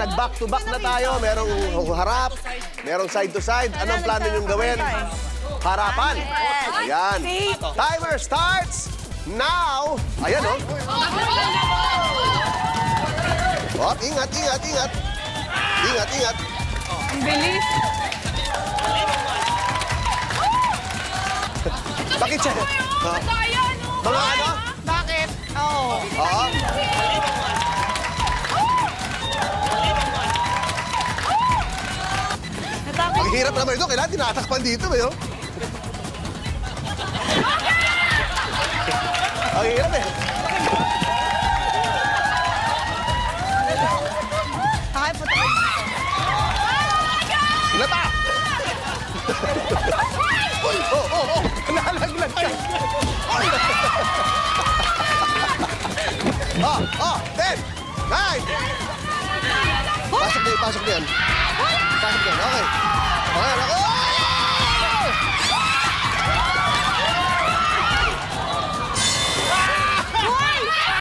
Nag-back to back na tayo. Merong harap, merong side to side. Anong plano niyong gawin? Harapan. Ayan. Timer starts now. Ayan, oh. Oh, ingat, ingat, ingat. Ingat, ingat. Ang bilis. Bakit siya? Mga ano? Bakit? Oo. Oo. Ang hirap naman ito. Kailangan tinatakpan dito, eh, oh. Ang hirap, eh. Ay, puto kayo dito. Lata! Uy! Oh! Nalaglag ka! Oh! 10! 9! Pasok na yan.